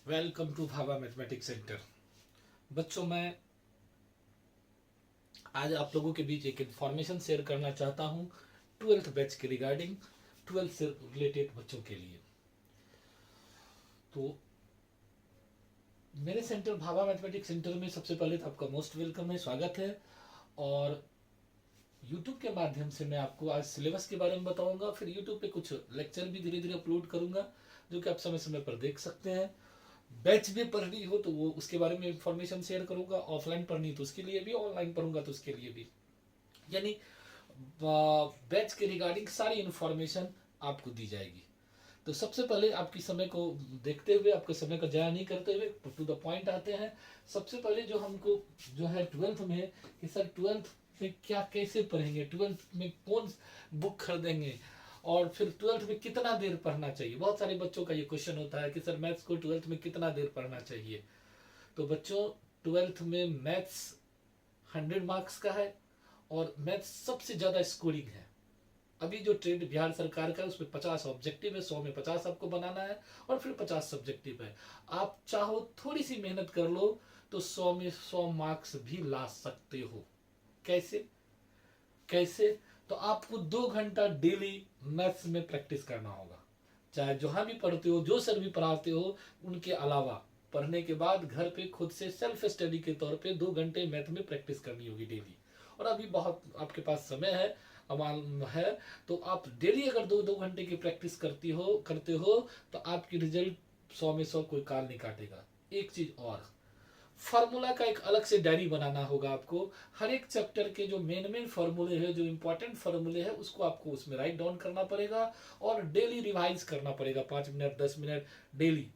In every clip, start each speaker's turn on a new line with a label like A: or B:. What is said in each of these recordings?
A: Welcome to Bhabha mathematics centre. बच्चों, मैं आज आप लोगों के बीच एक इन्फॉर्मेशन शेयर करना चाहता हूं ट्वेल्थ बैच के रिगार्डिंग, ट्वेल्थ से रिलेटेड बच्चों के लिए। तो मेरे सेंटर भाभा मैथमेटिक्स सेंटर में सबसे पहले तो आपका मोस्ट वेलकम है, स्वागत है। और यूट्यूब के माध्यम से मैं आपको आज सिलेबस के बारे में बताऊंगा, फिर यूट्यूब पे कुछ लेक्चर भी धीरे धीरे अपलोड करूंगा जो कि आप समय समय पर देख सकते हैं। बैच भी पढ़नी हो तो वो उसके बारे में इंफॉर्मेशन शेयर करूंगा, ऑफलाइन पढ़नी तो उसके लिए भी, ऑनलाइन पढ़ूंगा तो उसके लिए भी, यानी बैच के रिगार्डिंग सारी इंफॉर्मेशन आपको दी जाएगी। तो सबसे पहले आपकी समय को देखते हुए, आपके समय का जाया नहीं करते हुए टू द पॉइंट आते हैं। सबसे पहले जो हमको जो है ट्वेल्थ में कि सर ट्वेल्थ में क्या कैसे पढ़ेंगे, ट्वेल्थ में कौन बुक खरीदेंगे, और फिर ट्वेल्थ में कितना देर पढ़ना चाहिए। बहुत सारे बच्चों का ये क्वेश्चन होता है कि सर मैथ्स को ट्वेल्थ में कितना देर पढ़ना चाहिए। तो बच्चों, ट्वेल्थ में मैथ्स 100 मार्क्स का है और मैथ्स सबसे ज़्यादा स्कोरिंग है। अभी जो ट्रेंड बिहार सरकार का है उसमें 50 ऑब्जेक्टिव है, 100 में 50 आपको बनाना है और फिर 50 सब्जेक्टिव है। आप चाहो थोड़ी सी मेहनत कर लो तो 100 में 100 मार्क्स भी ला सकते हो। कैसे कैसे? तो आपको 2 घंटा डेली मैथ्स में प्रैक्टिस करना होगा। चाहे जहां भी पढ़ते हो, जो सर भी पढ़ाते हो, उनके अलावा पढ़ने के बाद घर पे खुद से सेल्फ स्टडी के तौर पे 2 घंटे मैथ में प्रैक्टिस करनी होगी डेली। और अभी बहुत आपके पास समय है, अमाल है, तो आप डेली अगर 2-2 घंटे की प्रैक्टिस करते हो तो आपकी रिजल्ट 100 में 100 कोई काल नहीं काटेगा। एक चीज और, फार्मूला का एक अलग से डायरी बनाना होगा आपको। हर एक चैप्टर के जो मेन फार्मूले हैं, जो इंपॉर्टेंट फार्मूले हैं, उसको आपको उसमें राइट डाउन करना पड़ेगा और डेली रिवाइज करना पड़ेगा। 5 मिनट 10 मिनट डेली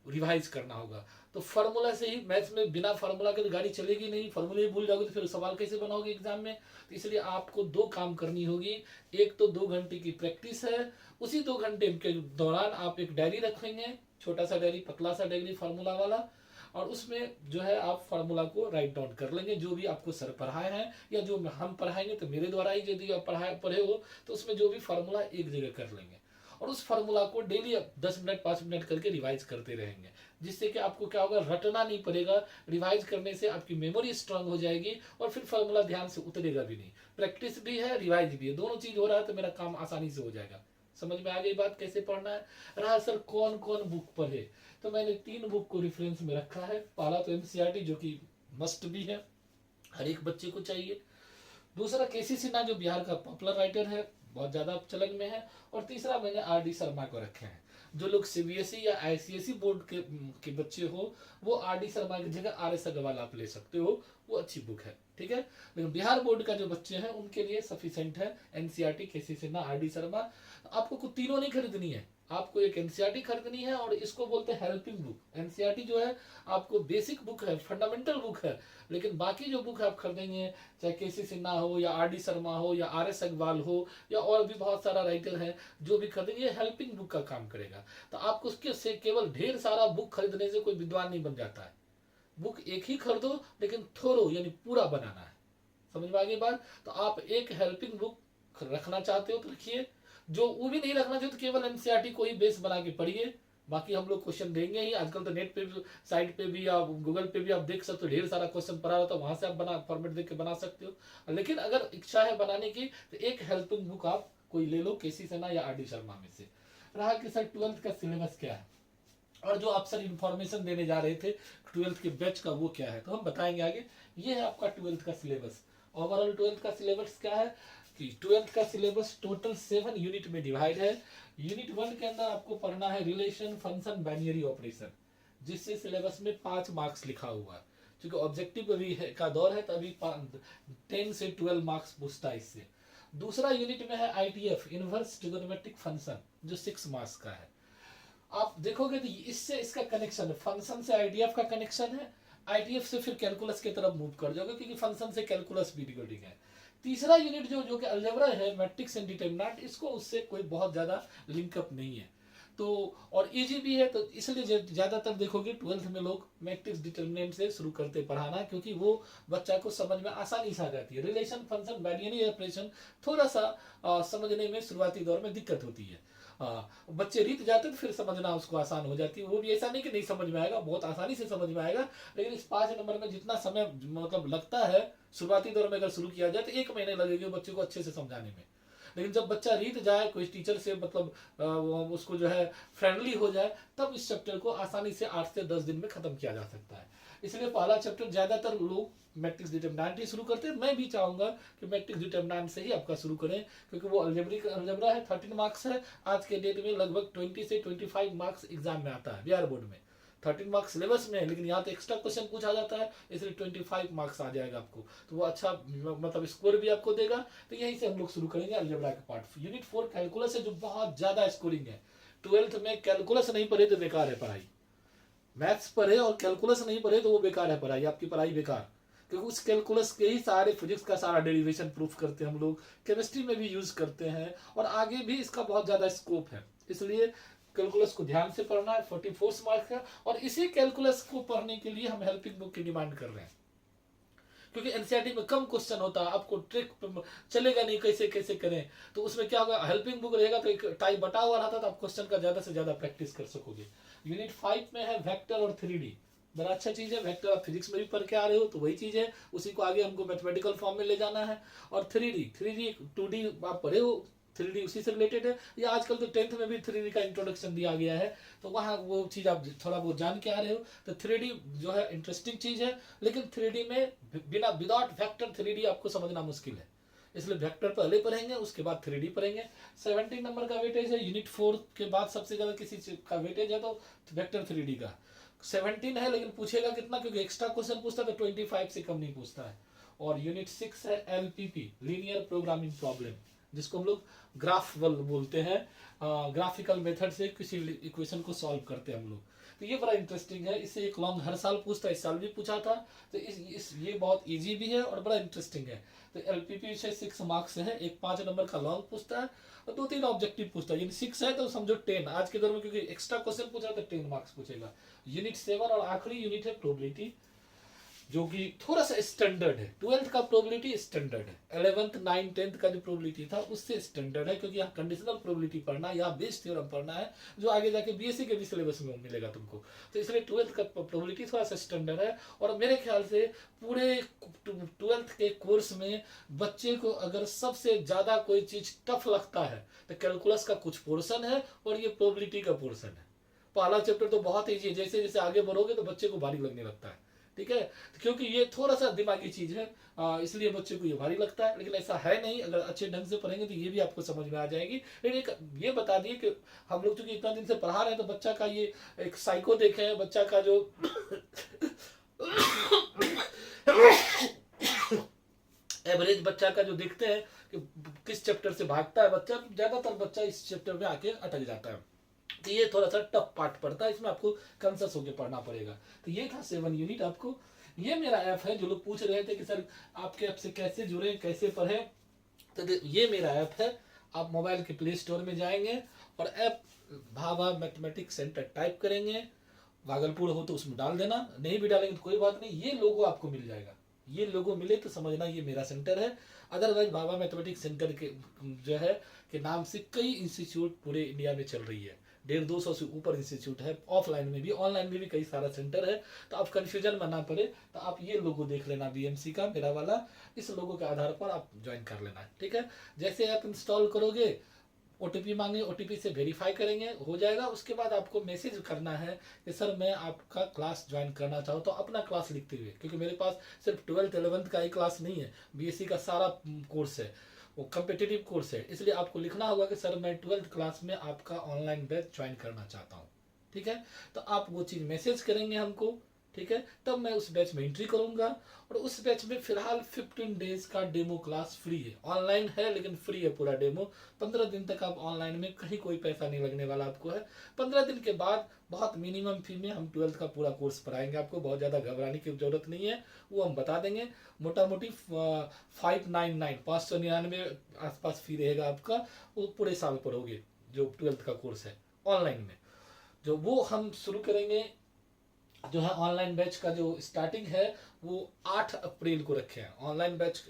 A: रिवाइज करना होगा। तो फार्मूला से ही, मैथ्स में बिना फार्मूला के तो गाड़ी चलेगी नहीं। फार्मूले भूल जाओगे तो फिर सवाल कैसे बनाओगे एग्जाम में। तो इसलिए आपको 2 काम करनी होगी। एक तो 2 घंटे की प्रैक्टिस है, उसी 2 घंटे के दौरान आप एक डायरी रखेंगे, छोटा सा डायरी, पतला सा डायरी फार्मूला वाला, और उसमें जो है आप फार्मूला को राइट डाउन कर लेंगे, जो भी आपको सर पढ़ाए हैं या जो हम पढ़ाएंगे। तो मेरे द्वारा ही यदि आप पढ़े हो तो उसमें जो भी फार्मूला एक जगह कर लेंगे और उस फार्मूला को डेली 10 मिनट 5 मिनट करके रिवाइज करते रहेंगे, जिससे कि आपको क्या होगा, रटना नहीं पड़ेगा। रिवाइज करने से आपकी मेमोरी स्ट्रांग हो जाएगी और फिर फार्मूला ध्यान से उतरेगा भी नहीं। प्रैक्टिस भी है, रिवाइज भी है, दोनों चीज हो रहा है तो मेरा काम आसानी से हो जाएगा। समझ में आ गई बात कैसे पढ़ना है। रहा सर कौन कौन बुक पढ़े, तो मैंने 3 बुक को रेफरेंस में रखा है। पहला तो एनसीईआरटी जो कि मस्ट भी है, हर एक बच्चे को चाहिए। दूसरा केसी सिन्हा जो बिहार का पॉपुलर राइटर है, बहुत ज्यादा चलन में है। और तीसरा मैंने आर.डी. शर्मा को रखे हैं। जो लोग सीबीएसई या आईसीएसई बोर्ड के बच्चे हो, वो आर.डी. शर्मा की जगह आर.एस. अग्रवाल आप ले सकते हो, वो अच्छी बुक है, ठीक है। लेकिन बिहार बोर्ड का जो बच्चे हैं उनके लिए सफिशिएंट है एनसीईआरटी, केसी सिन्हा, आर.डी. शर्मा। आपको तीनों नहीं खरीदनी है, आपको एक एनसीईआरटी खरीदनी है और इसको बोलते हैं हेल्पिंग बुक। एनसीईआरटी जो है आपको बेसिक बुक है, फंडामेंटल बुक है, लेकिन बाकी जो बुक आप खरीदेंगे, चाहे केसी सिन्हा हो या आर.डी. शर्मा हो या आर.एस. अग्रवाल हो या और भी बहुत सारा राइटर है, जो भी खरीदेंगे हेल्पिंग बुक का काम करेगा। तो आपको उसके से केवल ढेर सारा बुक खरीदने से कोई विद्वान नहीं बन जाता है। बुक एक ही खरीदो, लेकिन थोड़ो यानी पूरा बनाना है। समझ में आ गई बात। तो आप एक हेल्पिंग बुक रखना चाहते हो तो रखिए, जो वो भी नहीं रखना चाहते तो केवल एनसीईआरटी को ही बेस बना के पढ़िए। बाकी हम लोग क्वेश्चन देंगे ही, आजकल तो नेट पे भी, साइट पे भी या गूगल पे भी आप देख सकते हो, ढेर सारा क्वेश्चन पढ़ा रहता है, वहां से आप बना फॉर्मेट देख के बना सकते हो। लेकिन अगर इच्छा है बनाने की तो एक हेल्पिंग बुक आप कोई ले लो, केसी सिन्हा या आर.डी. शर्मा में से। रहा कि सर ट्वेल्थ का सिलेबस क्या है और जो आप सर इंफॉर्मेशन देने जा रहे थे ट्वेल्थ के बैच का, वो क्या है, तो हम बताएंगे आगे। ये है आपका ट्वेल्थ का सिलेबस। ओवरऑल ट्वेल्थ का सिलेबस क्या है कि ट्वेल्थ का सिलेबस टोटल 7 यूनिट में डिवाइड है। यूनिट 1 के अंदर आपको पढ़ना है रिलेशन, फंक्शन, बाइनरी ऑपरेशन, जिससे सिलेबस में 5 मार्क्स लिखा हुआ है। क्योंकि ऑब्जेक्टिव अभी का दौर है तो अभी 10 से 12 मार्क्स पूछता है इससे। दूसरा यूनिट में है आईटीएफ, इनवर्स ट्रिगोनोमेट्रिक फंक्शन, जो 6 मार्क्स का है। आप देखोगे तो इससे इसका कनेक्शन है, फंक्शन से आईटीएफ का कनेक्शन है, आईटीएफ से फिर कैलकुलस की तरफ मूव कर जाओगे क्योंकि फंक्शन से कैलकुलस भी रिलेटिंग है। तीसरा यूनिट जो कि अलजेब्रा है, मैट्रिक्स एंड डिटरमिनेंट, इसको उससे कोई बहुत ज्यादा लिंकअप नहीं है। तो और इजी भी है, तो इसलिए ज्यादातर देखोगे ट्वेल्थ में लोग मैट्रिक्स डिटरमिनेंट से शुरू करते पढ़ाना, क्योंकि वो बच्चा को समझ में आसानी से आ जाती है। रिलेशन, फंक्शन, बाइनरी ऑपरेशन थोड़ा सा समझने में शुरुआती दौर में दिक्कत होती है। हाँ, बच्चे रीत जाते तो फिर समझना उसको आसान हो जाती है। वो भी ऐसा नहीं कि नहीं समझ में आएगा, बहुत आसानी से समझ में आएगा। लेकिन इस 5 नंबर में जितना समय मतलब लगता है शुरुआती दौर में अगर शुरू किया जाए तो 1 महीने लगेगा बच्चे को अच्छे से समझाने में। लेकिन जब बच्चा रीत जाए, कोई टीचर से मतलब उसको जो है फ्रेंडली हो जाए, तब इस चैप्टर को आसानी से 8 से 10 दिन में खत्म किया जा सकता है। इसलिए पहला चैप्टर ज्यादातर लोग मैट्रिक्स डिटरमिनेंट ही शुरू करते हैं। मैं भी चाहूंगा कि मैट्रिक्स डिटरमिनेंट से ही आपका शुरू करें, क्योंकि वो अलजेब्रा है, 13 मार्क्स है। आज के डेट में लगभग 20 से 25 मार्क्स एग्जाम में आता है बिहार बोर्ड में। 13 मार्क्स सिलेबस में है, लेकिन यहाँ तो एक्स्ट्रा क्वेश्चन पूछा जाता है, इसलिए 25 मार्क्स आ जाएगा आपको। तो वो अच्छा मतलब स्कोर भी आपको देगा। तो यहीं से हम लोग शुरू करेंगे अलजेब्रा के पार्ट। यूनिट 4 कैलकुलस है, जो बहुत ज्यादा स्कोरिंग है। 12th में कैलकुलस नहीं पढ़े तो बेकार है पढ़ाई। मैथ्स पढ़े और कैलकुलस नहीं पढ़े तो वो बेकार है पढ़ाई, आपकी पढ़ाई बेकार। क्योंकि उस कैलकुलस के ही सारे फिजिक्स का सारा डेरिवेशन प्रूफ करते हैं हम लोग, केमिस्ट्री में भी यूज करते हैं, और आगे भी इसका बहुत ज्यादा स्कोप है। इसलिए कैलकुलस को ध्यान से पढ़ना है। 44 मार्क्स का, और इसी कैलकुलस को पढ़ने के लिए हम हेल्पिंग बुक की डिमांड कर रहे हैं। क्योंकि एनसीईआरटी में कम क्वेश्चन होता है, आपको ट्रिक चलेगा नहीं कैसे कैसे करें। तो उसमें क्या होगा, हेल्पिंग बुक रहेगा तो एक टाइप बटा हुआ रहता, तो आप क्वेश्चन का ज्यादा से ज्यादा प्रैक्टिस कर सकोगे। यूनिट 5 में है वेक्टर और 3D। बड़ा अच्छा चीज है। वेक्टर आप फिजिक्स में भी पढ़ के आ रहे हो तो वही चीज है, उसी को आगे हमको मैथमेटिकल फॉर्म में ले जाना है। और 3D 2D आप पढ़े हो, 3D उसी से रिलेटेड है। या आजकल तो 10th में भी 3D का इंट्रोडक्शन दिया गया है, तो वहाँ वो चीज़ आप थोड़ा बहुत जान के आ रहे हो। तो 3D जो है इंटरेस्टिंग चीज़ है, लेकिन 3D में बिना विदाउट वेक्टर 3D आपको समझना मुश्किल है। इसलिए वेक्टर पहले पढ़ेंगे, उसके बाद 3D पढ़ेंगे। 17 नंबर का वेटेज है। यूनिट 4 के बाद सबसे ज़्यादा किसी चीज का वेटेज है तो वेक्टर 3D का 17 है। लेकिन पूछेगा कितना, क्योंकि एक्स्ट्रा क्वेश्चन पूछता है तो 25 से कम नहीं पूछता है। और यूनिट 6 है LPP, लीनियर प्रोग्रामिंग प्रॉब्लम, जिसको हम लोग ग्राफ बोलते हैं। ग्राफिकल मेथड से किसी इक्वेशन को सॉल्व करते हैं हम लोग। तो ये बड़ा इंटरेस्टिंग है। इससे एक लॉन्ग हर साल पूछता है, इस साल भी पूछा था। तो ये बहुत इजी भी है और बड़ा इंटरेस्टिंग है। तो LPP से 6 मार्क्स है। एक 5 नंबर का लॉन्ग पूछता है और 2-3 ऑब्जेक्टिव पूछता है। यानी 6 है तो समझो 10 आज के दौर में, क्योंकि एक्स्ट्रा क्वेश्चन पूछ रहा है तो 10 मार्क्स पूछेगा। यूनिट 7 और आखिरी यूनिट है प्रोबेबिलिटी, जो कि थोड़ा सा स्टैंडर्ड है। 12th का प्रोबेबिलिटी स्टैंडर्ड है, 11th 9 10th का जो प्रोबेबिलिटी था उससे स्टैंडर्ड है। क्योंकि यहाँ कंडीशनल प्रोबेबिलिटी पढ़ना है, यहाँ बेस थ्योरम पढ़ना है, जो आगे जाके बीएससी के भी सिलेबस में मिलेगा तुमको। तो इसलिए 12th का प्रोबेबिलिटी थोड़ा सा स्टैंडर्ड है। और मेरे ख्याल से पूरे 12th के कोर्स में बच्चे को अगर सबसे ज्यादा कोई चीज टफ लगता है तो कैलकुलस का कुछ पोर्शन है और ये प्रोबेबिलिटी का पोर्शन है। पहला चैप्टर तो बहुत ईजी है, जैसे जैसे आगे बढ़ोगे तो बच्चे को भारी लगने लगता है। ठीक है, क्योंकि ये थोड़ा सा दिमागी चीज है, इसलिए बच्चे को ये भारी लगता है। लेकिन ऐसा है नहीं, अगर अच्छे ढंग से पढ़ेंगे तो ये भी आपको समझ में आ जाएगी। लेकिन एक ये बता दिए कि हम लोग चूंकि इतना दिन से पढ़ा रहे हैं तो बच्चा का ये एक साइको देखे हैं, बच्चा का जो एवरेज बच्चा का जो देखते हैं कि किस चैप्टर से भागता है बच्चा, ज्यादातर बच्चा इस चैप्टर में आके अटक जाता है। तो ये थोड़ा सा टफ पार्ट पड़ता है, इसमें आपको कंसस होकर पढ़ना पड़ेगा। तो ये था 7 यूनिट आपको। ये मेरा ऐप है, जो लोग पूछ रहे थे कि सर आपके ऐप से कैसे जुड़े कैसे पढ़े, तो ये मेरा ऐप है। आप मोबाइल के प्ले स्टोर में जाएंगे और app Bhabha mathematics centre type करेंगे। भागलपुर हो तो उसमें डाल देना, नहीं भी डालेंगे तो कोई बात नहीं, ये लोगो आपको मिल जाएगा। ये लोगो मिले तो समझना ये मेरा सेंटर है। अदरवाइज भाभा मैथमेटिक्स सेंटर के जो है के नाम से कई इंस्टीट्यूट पूरे इंडिया में चल रही है। 150-200 से ऊपर इंस्टीट्यूट है, ऑफलाइन में भी ऑनलाइन में भी कई सारा सेंटर है। तो आप कंफ्यूजन में ना पड़े तो आप ये लोगो देख लेना बीएमसी का मेरा वाला, इस लोगो के आधार पर आप ज्वाइन कर लेना। ठीक है, जैसे आप इंस्टॉल करोगे ओटीपी मांगे, ओटीपी से वेरीफाई करेंगे, हो जाएगा। उसके बाद आपको मैसेज करना है कि सर मैं आपका क्लास ज्वाइन करना चाहूँ, तो अपना क्लास लिखते हुए, क्योंकि मेरे पास सिर्फ 12th 11th का ही क्लास नहीं है, बीएससी का सारा कोर्स है, वो कम्पिटिटिव कोर्स है। इसलिए आपको लिखना होगा कि सर मैं 12th क्लास में आपका ऑनलाइन बैच ज्वाइन करना चाहता हूँ। ठीक है, तो आप वो चीज़ मैसेज करेंगे हमको। ठीक है, तब मैं उस बैच में एंट्री करूंगा। और उस बैच में फिलहाल 15 डेज का डेमो क्लास फ्री है, ऑनलाइन है लेकिन फ्री है पूरा डेमो। 15 दिन तक आप ऑनलाइन में, कहीं कोई पैसा नहीं लगने वाला आपको है। 15 दिन के बाद बहुत मिनिमम फी में हम 12th का पूरा कोर्स पढ़ाएंगे आपको, बहुत ज़्यादा घबराने की जरूरत नहीं है, वो हम बता देंगे। मोटा मोटी 599 आसपास फी रहेगा आपका, वो पूरे साल पढ़ोगे जो 12th का कोर्स है ऑनलाइन में। जो वो हम शुरू करेंगे, जो है ऑनलाइन बैच का जो स्टार्टिंग है वो 8 अप्रैल को रखे हैं। ऑनलाइन बैच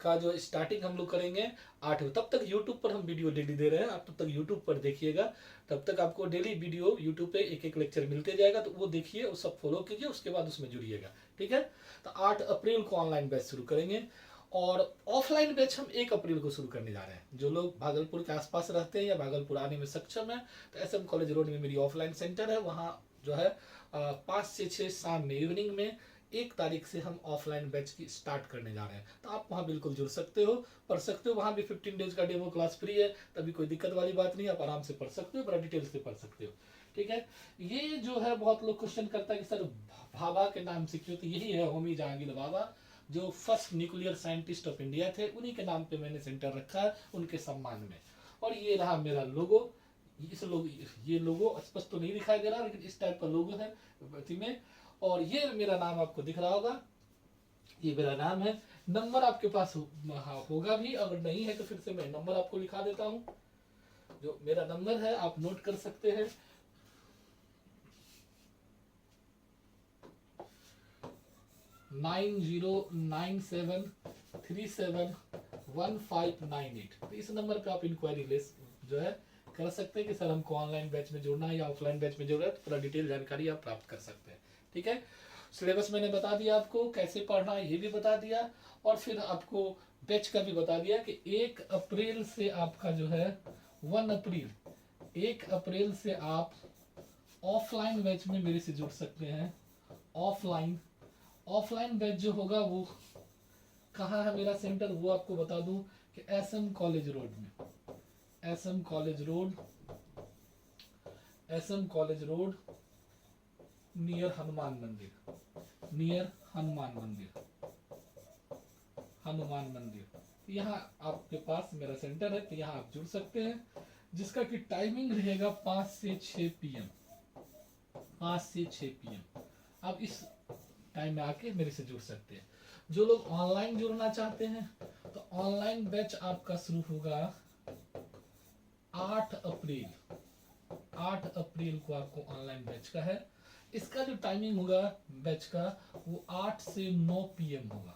A: का जो स्टार्टिंग हम लोग करेंगे 8 बजे। तब तक यूट्यूब पर हम वीडियो डेली दे रहे हैं, आप तब तक यूट्यूब पर देखिएगा। तब तक आपको डेली वीडियो यूट्यूब पे एक एक लेक्चर मिलते जाएगा, तो वो देखिए, वो सब फॉलो कीजिए, उसके बाद उसमें जुड़िएगा। ठीक है, तो 8 अप्रैल को ऑनलाइन बैच शुरू करेंगे और ऑफलाइन बैच हम 1 अप्रैल को शुरू करने जा रहे हैं। जो लोग भागलपुर के आसपास रहते हैं या भागलपुर आने में सक्षम है, तो SM कॉलेज रोड में मेरी ऑफलाइन सेंटर है, वहाँ जो है 5 से 6 शाम में, इवनिंग में 1 तारीख से हम ऑफलाइन बैच की स्टार्ट करने जा रहे हैं। तो आप वहाँ बिल्कुल जुड़ सकते हो, पढ़ सकते हो। वहाँ भी 15 डेज का डेमो क्लास फ्री है, तभी कोई दिक्कत वाली बात नहीं, आप आराम से पढ़ सकते हो, बड़ा डिटेल से पढ़ सकते हो। ठीक है, ये जो है बहुत लोग क्वेश्चन करता है कि सर भाभा के नाम से क्यों, तो यही है होमी जहांगीर भाभा, जो first nuclear scientist of India थे, उन्हीं के नाम पे मैंने सेंटर रखा है, उनके सम्मान में। और ये रहा मेरा लोगो, ये लोगो स्पष्ट तो नहीं दिखाई दे रहा, लेकिन इस टाइप का लोगो है में। और ये मेरा नाम आपको दिख रहा होगा, ये मेरा नाम है। नंबर आपके पास होगा भी, अगर नहीं है तो फिर से मैं नंबर आपको लिखा देता हूँ। जो मेरा नंबर है आप नोट कर सकते हैं, 9097371598। तो इस नंबर पे आप इंक्वायरी जो है कर सकते हैं कि सर हमको ऑनलाइन बैच में जोड़ना है या ऑफलाइन बैच में जोड़ना है, तो पूरा डिटेल जानकारी आप प्राप्त कर सकते हैं। ठीक है, सिलेबस मैंने बता दिया आपको, कैसे पढ़ना है ये भी बता दिया, और फिर आपको बैच का भी बता दिया कि 1 अप्रैल से आपका जो है 1 अप्रैल से आप ऑफलाइन बैच में मेरे से जुड़ सकते हैं। ऑफलाइन बैच जो होगा वो कहाँ है मेरा सेंटर, वो आपको बता दूं कि SM कॉलेज रोड में, SM college road near Hanuman मंदिर, यहाँ आपके पास मेरा सेंटर है, तो यहाँ आप जुड़ सकते हैं, जिसका कि टाइमिंग रहेगा 5 से 6 PM। आप इस टाइम में आके मेरे से जुड़ सकते हैं। जो लोग ऑनलाइन जुड़ना चाहते हैं, तो ऑनलाइन बैच आपका शुरू होगा 8 अप्रैल को आपको ऑनलाइन बैच का है। इसका जो टाइमिंग होगा बैच का, वो 8 से 9 PM होगा,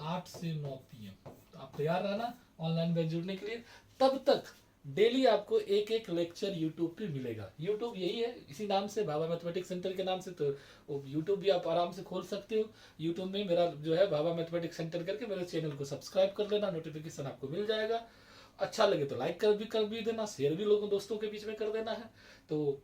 A: 8 से 9 PM। तो आप तैयार रहना ऑनलाइन बैच जुड़ने के लिए। तब तक डेली आपको एक एक लेक्चर यूट्यूब पे मिलेगा। यूट्यूब यही है, इसी नाम से, भाभा मैथमेटिक्स सेंटर के नाम से, तो यूट्यूब भी आप आराम से खोल सकते हो। यूट्यूब में मेरा जो है भाभा मैथमेटिक्स सेंटर करके मेरे चैनल को सब्सक्राइब कर लेना, नोटिफिकेशन आपको मिल जाएगा। अच्छा लगे तो लाइक कर भी देना, शेयर भी लोगों दोस्तों के बीच में कर देना है। तो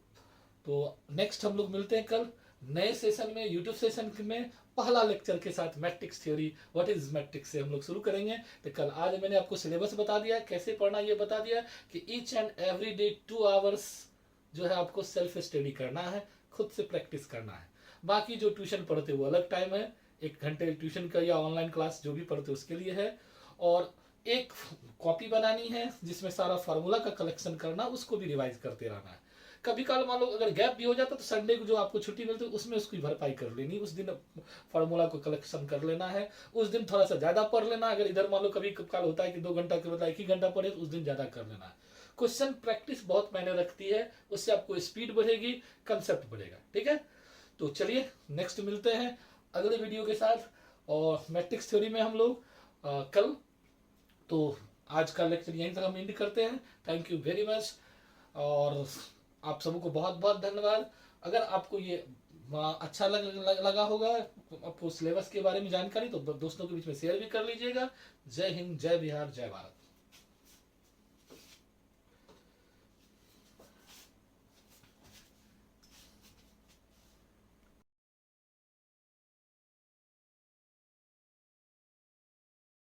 A: नेक्स्ट हम लोग मिलते हैं कल नए सेशन में, यूट्यूब सेशन में पहला लेक्चर के साथ matrix theory, what is matrix से हम लोग शुरू करेंगे। तो कल आज मैंने आपको सिलेबस बता दिया, कैसे पढ़ना ये बता दिया, कि each and every day 2 hours जो है आपको सेल्फ स्टडी करना है, खुद से प्रैक्टिस करना है। बाकी जो ट्यूशन पढ़ते वो अलग टाइम है, 1 घंटे ट्यूशन का या ऑनलाइन क्लास जो भी पढ़ते उसके लिए है। और एक कॉपी बनानी है जिसमें सारा फार्मूला का कलेक्शन करना, उसको भी रिवाइज करते रहना है। कभी काल मान लो अगर गैप भी हो जाता तो संडे को जो आपको छुट्टी मिलती है उसमें उसकी भरपाई कर लेनी, उस दिन फार्मूला को कलेक्शन कर लेना है, उस दिन थोड़ा सा ज्यादा पढ़ लेना। अगर इधर मान लो कभी काल होता है कि 2 घंटा के बदला 1 ही घंटा पढ़े, तो उस दिन ज्यादा कर लेना है। क्वेश्चन प्रैक्टिस बहुत मायने रखती है, उससे आपको स्पीड बढ़ेगी, कंसेप्ट बढ़ेगा। ठीक है, तो चलिए नेक्स्ट मिलते हैं अगले वीडियो के साथ, और मैट्रिक्स थ्योरी में हम लोग कल। तो आज का लेक्चर यहीं तक हम एंड करते हैं। थैंक यू वेरी मच, और आप सबको बहुत बहुत धन्यवाद। अगर आपको ये अच्छा लगा होगा, आपको सिलेबस के बारे में जानकारी, तो दोस्तों के बीच में शेयर भी कर लीजिएगा। जय हिंद, जय बिहार, जय भारत।